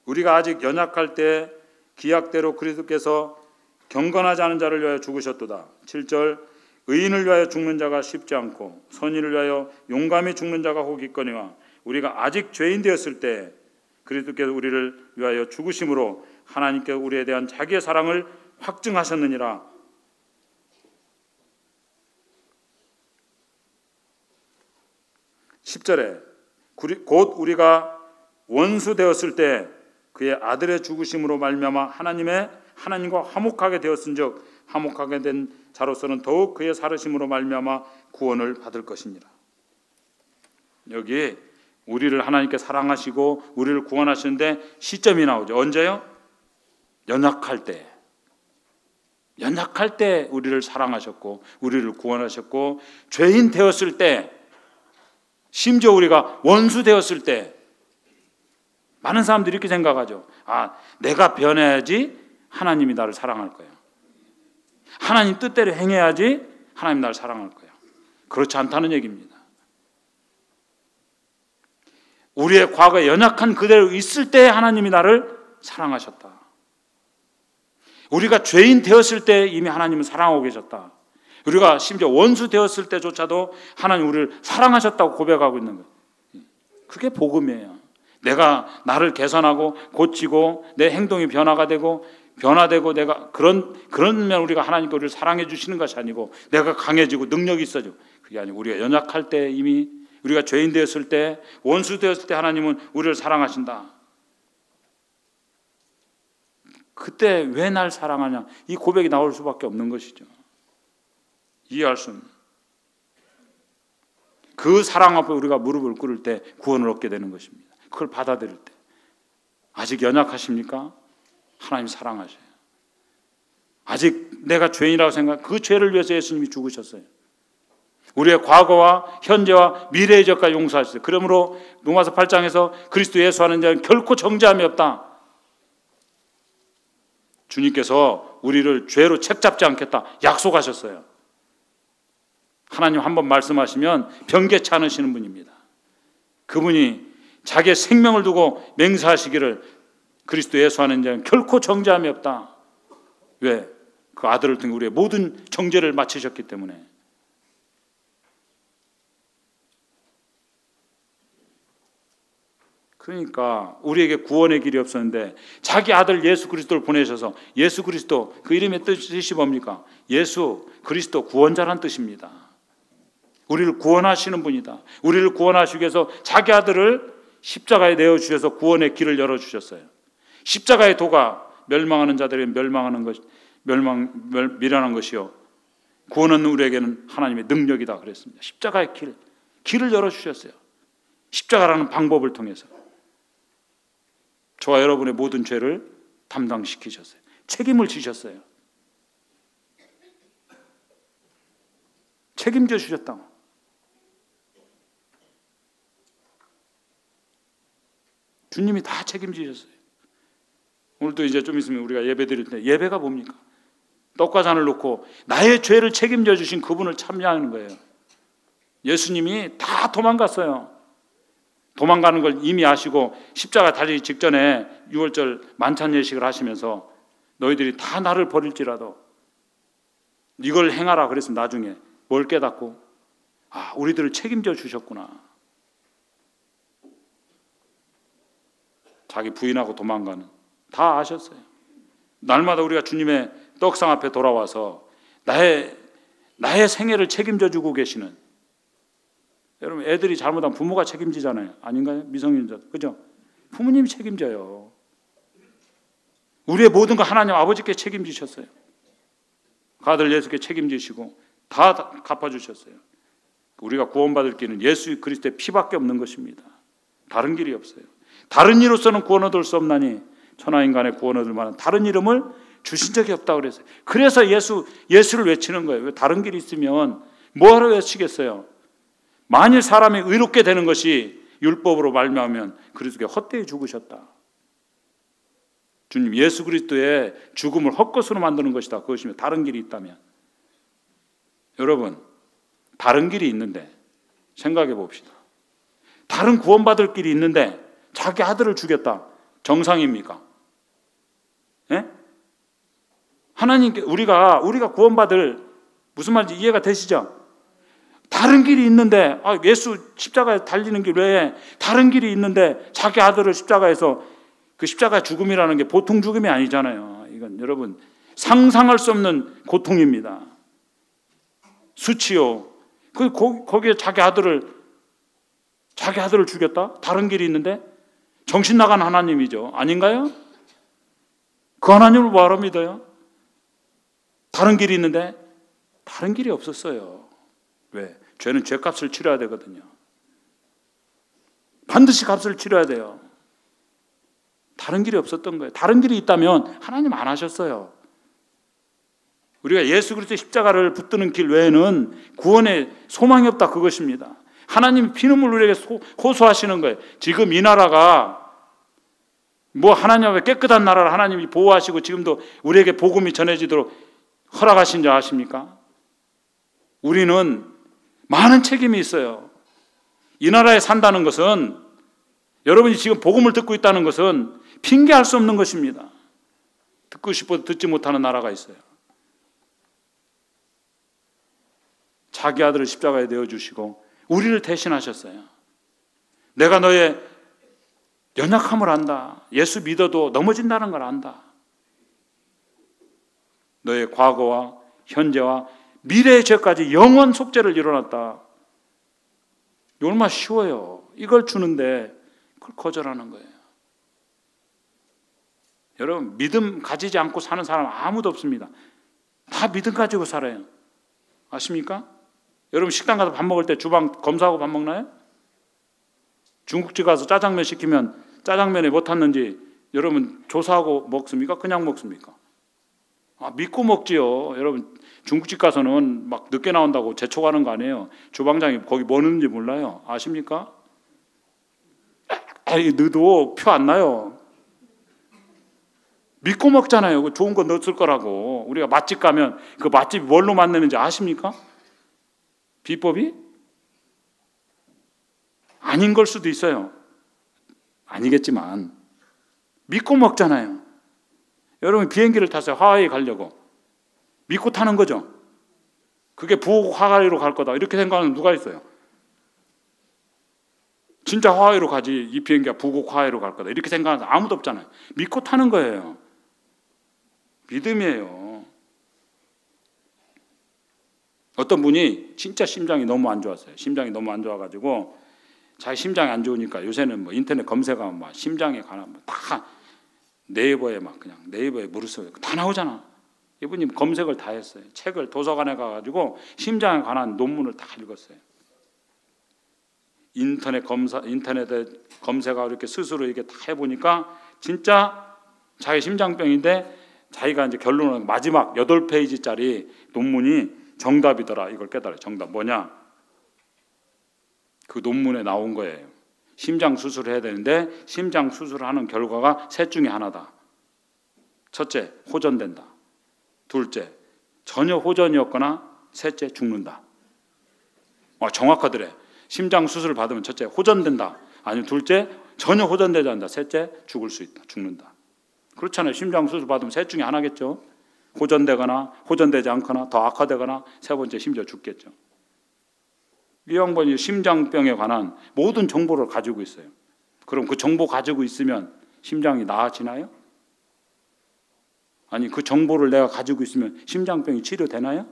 우리가 아직 연약할 때 기약대로 그리스도께서 경건하지 않은 자를 위하여 죽으셨도다. 7절 의인을 위하여 죽는 자가 쉽지 않고 선인을 위하여 용감히 죽는 자가 혹 있거니와 우리가 아직 죄인 되었을 때 그리스도께서 우리를 위하여 죽으심으로 하나님께 우리에 대한 자기의 사랑을 확증하셨느니라. 10절에 곧 우리가 원수 되었을 때 그의 아들의 죽으심으로 말미암아 하나님과 화목하게 되었은즉 화목하게 된 자로서는 더욱 그의 살으심으로 말미암아 구원을 받을 것이니라. 여기 우리를 하나님께 사랑하시고 우리를 구원하시는데 시점이 나오죠. 언제요? 연약할 때 우리를 사랑하셨고 우리를 구원하셨고 죄인 되었을 때 심지어 우리가 원수 되었을 때 많은 사람들이 이렇게 생각하죠. 내가 변해야지 하나님이 나를 사랑할 거야. 하나님 뜻대로 행해야지 하나님 나를 사랑할 거야. 그렇지 않다는 얘기입니다. 우리의 과거에 연약한 그대로 있을 때 하나님이 나를 사랑하셨다. 우리가 죄인 되었을 때 이미 하나님은 사랑하고 계셨다. 우리가 심지어 원수 되었을 때조차도 하나님 우리를 사랑하셨다고 고백하고 있는 거예요. 그게 복음이에요. 내가 나를 개선하고 고치고 내 행동이 변화되고 내가 그러면 우리가 하나님께 우리를 사랑해 주시는 것이 아니고 내가 강해지고 능력이 있어져. 그게 아니고 우리가 연약할 때 이미 우리가 죄인 되었을 때 원수 되었을 때 하나님은 우리를 사랑하신다. 그때 왜 날 사랑하냐? 이 고백이 나올 수밖에 없는 것이죠. 이해할 수 없는. 그 사랑 앞에 우리가 무릎을 꿇을 때 구원을 얻게 되는 것입니다. 그걸 받아들일 때. 아직 연약하십니까? 하나님 사랑하셔요. 아직 내가 죄인이라고 생각, 그 죄를 위해서 예수님이 죽으셨어요. 우리의 과거와 현재와 미래의 죄까지 용서하셨어요. 그러므로 로마서 8장에서 그리스도 예수 하는 자는 결코 정죄함이 없다. 주님께서 우리를 죄로 책잡지 않겠다 약속하셨어요. 하나님 한번 말씀하시면 변개치 않으시는 분입니다. 그분이 자기의 생명을 두고 맹세하시기를 그리스도 예수 하는 자는 결코 정죄함이 없다. 왜? 그 아들을 통해 우리의 모든 정죄를 마치셨기 때문에. 그러니까 우리에게 구원의 길이 없었는데 자기 아들 예수 그리스도를 보내셔서, 예수 그리스도 그 이름의 뜻이 뭡니까? 예수 그리스도 구원자란 뜻입니다. 우리를 구원하시는 분이다. 우리를 구원하시기 위해서 자기 아들을 십자가에 내어주셔서 구원의 길을 열어주셨어요. 십자가의 도가 멸망하는 자들에게 미련한 것이요 구원은 우리에게는 하나님의 능력이다 그랬습니다. 십자가의 길을 열어주셨어요. 십자가라는 방법을 통해서 저와 여러분의 모든 죄를 담당시키셨어요. 책임을 지셨어요. 책임져 주셨다. 주님이 다 책임지셨어요. 오늘도 이제 좀 있으면 우리가 예배 드릴 때 예배가 뭡니까? 떡과 잔을 놓고 나의 죄를 책임져 주신 그분을 참여하는 거예요. 예수님이 다 도망갔어요. 도망가는 걸 이미 아시고 십자가 달리기 직전에 6월절 만찬 예식을 하시면서 너희들이 다 나를 버릴지라도 이걸 행하라 그랬으면 나중에 뭘 깨닫고 우리들을 책임져 주셨구나. 자기 부인하고 도망가는 다 아셨어요. 날마다 우리가 주님의 떡상 앞에 돌아와서 나의 생애를 책임져 주고 계시는, 여러분 애들이 잘못하면 부모가 책임지잖아요. 아닌가요? 미성년자 그죠? 부모님이 책임져요. 우리의 모든 거 하나님 아버지께 책임지셨어요. 그 아들 예수께 책임지시고 다 갚아주셨어요. 우리가 구원받을 길은 예수 그리스도의 피밖에 없는 것입니다. 다른 길이 없어요. 다른 이로서는 구원 얻을 수 없나니 천하인간의 구원 얻을 만한 다른 이름을 주신 적이 없다고 그랬어요. 그래서 예수를 외치는 거예요. 왜 다른 길이 있으면 뭐하러 외치겠어요? 만일 사람이 의롭게 되는 것이 율법으로 말미암으면 그리스도가 헛되이 죽으셨다. 주님 예수 그리스도의 죽음을 헛것으로 만드는 것이다. 그것이면 다른 길이 있다면. 여러분 다른 길이 있는데 생각해 봅시다. 다른 구원받을 길이 있는데 자기 아들을 죽였다. 정상입니까? 예? 하나님께 우리가 구원받을, 무슨 말인지 이해가 되시죠? 다른 길이 있는데 예수 십자가에 달리는 길 외에 다른 길이 있는데 자기 아들을 십자가에서, 그 십자가 죽음이라는 게 보통 죽음이 아니잖아요. 이건 여러분 상상할 수 없는 고통입니다. 수치요. 거기에 자기 아들을 죽였다? 다른 길이 있는데? 정신 나간 하나님이죠. 아닌가요? 그 하나님을 뭐하러 믿어요? 다른 길이 있는데? 다른 길이 없었어요. 왜? 죄는 죄값을 치러야 되거든요. 반드시 값을 치러야 돼요. 다른 길이 없었던 거예요. 다른 길이 있다면 하나님 안 하셨어요. 우리가 예수 그리스도의 십자가를 붙드는 길 외에는 구원의 소망이 없다, 그것입니다. 하나님이 피눈물 우리에게 호소하시는 거예요. 지금 이 나라가 뭐 하나님의 깨끗한 나라를 하나님이 보호하시고 지금도 우리에게 복음이 전해지도록 허락하신 줄 아십니까? 우리는 많은 책임이 있어요. 이 나라에 산다는 것은, 여러분이 지금 복음을 듣고 있다는 것은 핑계할 수 없는 것입니다. 듣고 싶어도 듣지 못하는 나라가 있어요. 자기 아들을 십자가에 내어주시고 우리를 대신하셨어요. 내가 너의 연약함을 안다. 예수 믿어도 넘어진다는 걸 안다. 너의 과거와 현재와 미래의 죄까지 영원 속죄를 이뤄놨다. 이거 얼마나 쉬워요. 이걸 주는데 그걸 거절하는 거예요. 여러분, 믿음 가지지 않고 사는 사람 아무도 없습니다. 다 믿음 가지고 살아요. 아십니까? 여러분, 식당 가서 밥 먹을 때 주방 검사하고 밥 먹나요? 중국집 가서 짜장면 시키면 짜장면에 뭐 탔는지 여러분 조사하고 먹습니까? 그냥 먹습니까? 믿고 먹지요. 여러분, 중국집 가서는 막 늦게 나온다고 재촉하는 거 아니에요. 주방장이 거기 뭐 넣는지 몰라요. 아십니까? 넣어도 표 안 나요. 믿고 먹잖아요. 좋은 거 넣었을 거라고. 우리가 맛집 가면 그 맛집이 뭘로 만드는지 아십니까? 비법이? 아닌 걸 수도 있어요. 아니겠지만 믿고 먹잖아요. 여러분, 비행기를 타세요. 하와이 가려고. 믿고 타는 거죠. 그게 부국 하와이로 갈 거다 이렇게 생각하는 누가 있어요? 진짜 하와이로 가지 이 비행기가 부국 하와이로 갈 거다 이렇게 생각하는 사람 아무도 없잖아요. 믿고 타는 거예요. 믿음이에요. 어떤 분이 진짜 심장이 너무 안 좋았어요. 심장이 너무 안 좋아가지고 자기 심장이 안 좋으니까 요새는 뭐 인터넷 검색하면 막 심장에 관한 다 네이버에 막 그냥 네이버에 무르서 다 나오잖아. 이분이 검색을 다 했어요. 책을 도서관에 가가지고 심장에 관한 논문을 다 읽었어요. 인터넷에 검색하고 이렇게 스스로 이렇게 다 해보니까 진짜 자기 심장병인데 자기가 이제 결론은 마지막 8페이지짜리 논문이 정답이더라. 이걸 깨달아요. 정답 뭐냐? 그 논문에 나온 거예요. 심장 수술을 해야 되는데 심장 수술을 하는 결과가 셋 중에 하나다. 첫째, 호전된다. 둘째, 전혀 호전이었거나 셋째, 죽는다. 정확하더래. 심장 수술을 받으면 첫째, 호전된다. 아니면 둘째, 전혀 호전되지 않는다. 셋째, 죽을 수 있다. 죽는다. 그렇잖아요. 심장 수술 받으면 셋 중에 하나겠죠. 호전되거나 호전되지 않거나 더 악화되거나 세 번째 심지어 죽겠죠. 이 양반이 심장병에 관한 모든 정보를 가지고 있어요. 그럼 그 정보 가지고 있으면 심장이 나아지나요? 아니, 그 정보를 내가 가지고 있으면 심장병이 치료되나요?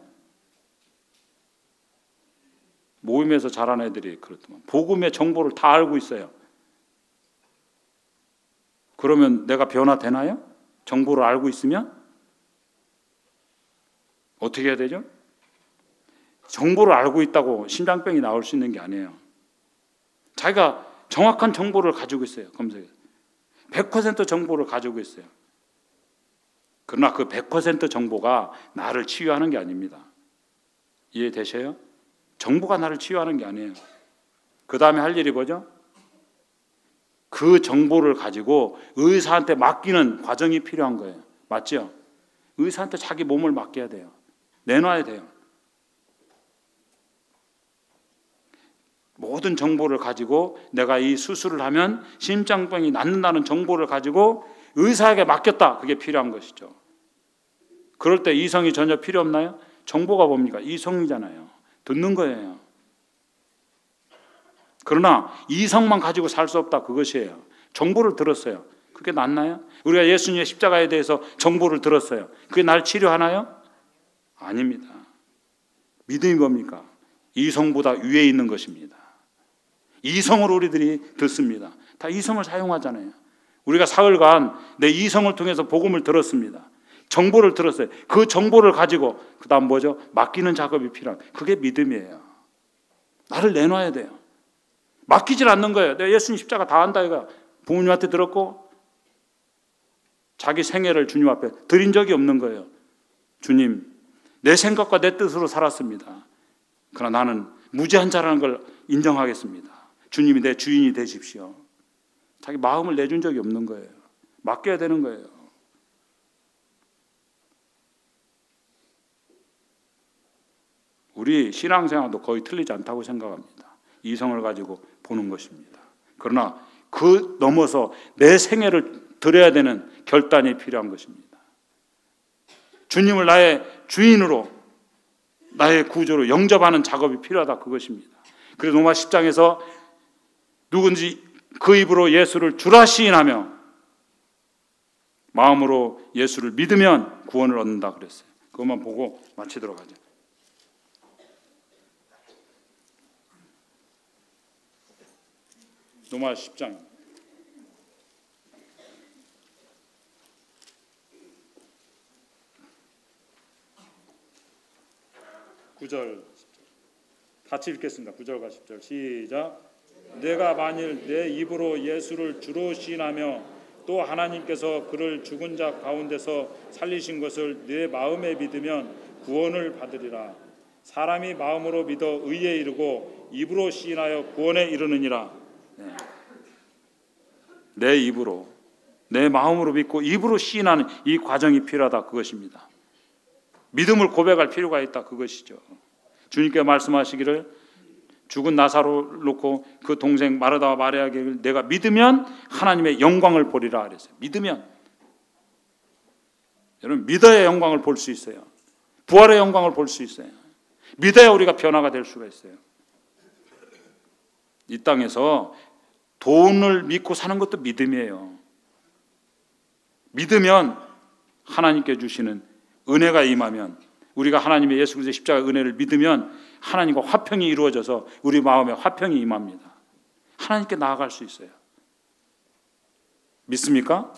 모임에서 자란 애들이 그렇더만. 복음의 정보를 다 알고 있어요. 그러면 내가 변화되나요? 정보를 알고 있으면? 어떻게 해야 되죠? 정보를 알고 있다고 심장병이 나올 수 있는 게 아니에요. 자기가 정확한 정보를 가지고 있어요. 검색에 100% 정보를 가지고 있어요. 그러나 그 100% 정보가 나를 치유하는 게 아닙니다. 이해되셔요? 정보가 나를 치유하는 게 아니에요. 그 다음에 할 일이 뭐죠? 그 정보를 가지고 의사한테 맡기는 과정이 필요한 거예요. 맞죠? 의사한테 자기 몸을 맡겨야 돼요. 내놔야 돼요. 모든 정보를 가지고 내가 이 수술을 하면 심장병이 낫는다는 정보를 가지고 의사에게 맡겼다. 그게 필요한 것이죠. 그럴 때 이성이 전혀 필요 없나요? 정보가 뭡니까? 이성이잖아요. 듣는 거예요. 그러나 이성만 가지고 살 수 없다. 그것이에요. 정보를 들었어요. 그게 낫나요? 우리가 예수님의 십자가에 대해서 정보를 들었어요. 그게 날 치료하나요? 아닙니다. 믿음이 뭡니까? 이성보다 위에 있는 것입니다. 이성으로 우리들이 듣습니다. 다 이성을 사용하잖아요. 우리가 사흘간 내 이성을 통해서 복음을 들었습니다. 정보를 들었어요. 그 정보를 가지고 그 다음 뭐죠? 맡기는 작업이 필요한, 그게 믿음이에요. 나를 내놔야 돼요. 맡기질 않는 거예요. 내가 예수님 십자가 다 한다 이거 부모님한테 들었고 자기 생애를 주님 앞에 드린 적이 없는 거예요. 주님, 내 생각과 내 뜻으로 살았습니다. 그러나 나는 무죄한 자라는 걸 인정하겠습니다. 주님이 내 주인이 되십시오. 자기 마음을 내준 적이 없는 거예요. 맡겨야 되는 거예요. 우리 신앙생활도 거의 틀리지 않다고 생각합니다. 이성을 가지고 보는 것입니다. 그러나 그 넘어서 내 생애를 드려야 되는 결단이 필요한 것입니다. 주님을 나의 주인으로, 나의 구조로 영접하는 작업이 필요하다, 그것입니다. 그래서 로마 10장에서 누군지 그 입으로 예수를 주라 시인하며 마음으로 예수를 믿으면 구원을 얻는다 그랬어요. 그것만 보고 마치도록 하죠. 로마 10장 9절 같이 읽겠습니다. 9절과 10절 시작. 내가 만일 내 입으로 예수를 주로 시인하며 또 하나님께서 그를 죽은 자 가운데서 살리신 것을 내 마음에 믿으면 구원을 받으리라. 사람이 마음으로 믿어 의에 이르고 입으로 시인하여 구원에 이르느니라. 내 입으로, 내 마음으로 믿고 입으로 시인하는 이 과정이 필요하다, 그것입니다. 믿음을 고백할 필요가 있다, 그것이죠. 주님께 말씀하시기를 죽은 나사로를 놓고 그 동생 마르다와 마리아에게 내가 믿으면 하나님의 영광을 보리라 그랬어요. 믿으면. 여러분, 믿어야 영광을 볼 수 있어요. 부활의 영광을 볼 수 있어요. 믿어야 우리가 변화가 될 수가 있어요. 이 땅에서 돈을 믿고 사는 것도 믿음이에요. 믿으면 하나님께 주시는 은혜가 임하면, 우리가 하나님의 예수 그리스도의 십자가 은혜를 믿으면 하나님과 화평이 이루어져서 우리 마음에 화평이 임합니다. 하나님께 나아갈 수 있어요. 믿습니까?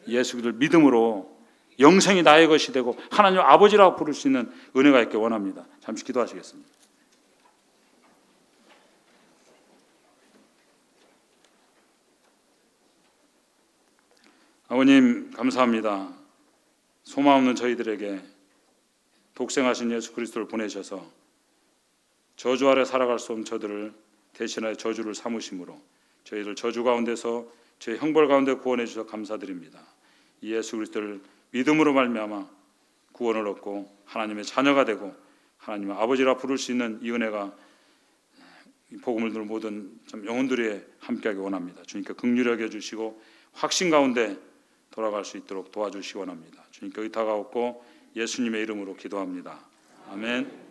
예수 그리스도를 믿음으로 영생이 나의 것이 되고 하나님 아버지라고 부를 수 있는 은혜가 있길 원합니다. 잠시 기도하시겠습니다. 아버님 감사합니다. 소망 없는 저희들에게 독생하신 예수 그리스도를 보내셔서 저주 아래 살아갈 수 없는 저들을 대신하여 저주를 삼으심으로 저희들 저주 가운데서 저희 형벌 가운데 구원해 주셔서 감사드립니다. 이 예수 그리스도를 믿음으로 말미암아 구원을 얻고 하나님의 자녀가 되고 하나님의 아버지라 부를 수 있는 이 은혜가 복음을 듣는 모든 영혼들이 함께하기 원합니다. 주님께 긍휼히 여겨주시고 확신 가운데 돌아갈 수 있도록 도와주시기 원합니다. 주님께 의탁하옵고 예수님의 이름으로 기도합니다. 아멘.